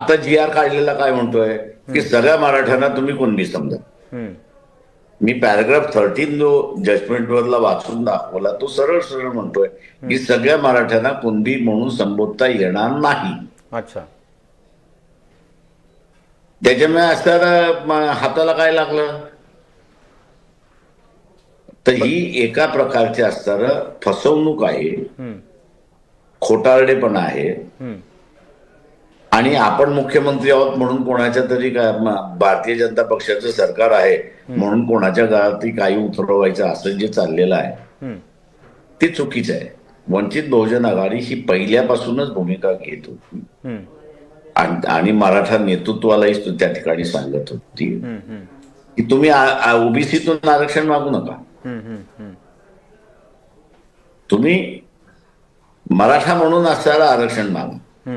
आता जी आर काढलेला काय म्हणतोय की सगळ्या मराठ्यांना तुम्ही कुणबी समजा. मी पॅराग्राफ 13 जो जजमेंट वरला वाचून दाखवला तो सरळ सरळ म्हणतोय की सगळ्या मराठ्यांना कुणबी म्हणून संबोधता येणार नाही. अच्छा. त्याच्यामुळे असताना हाताला काय लागलं तर ही एका प्रकारची असताना फसवणूक आहे, खोटारडेपणा आहे. आणि आपण मुख्यमंत्री आहोत म्हणून कोणाच्या तरी भारतीय जनता पक्षाचं सरकार आहे म्हणून कोणाच्या घरात काही उतरवायचं असं जे चाललेलं आहे ते चुकीचं आहे. वंचित बहुजन आघाडी ही पहिल्यापासूनच भूमिका घेत होती आणि मराठा नेतृत्वालाही त्या ठिकाणी सांगत होती की तुम्ही ओबीसीतून आरक्षण मागू नका, तुम्ही मराठा म्हणून असणारं आरक्षण मागा.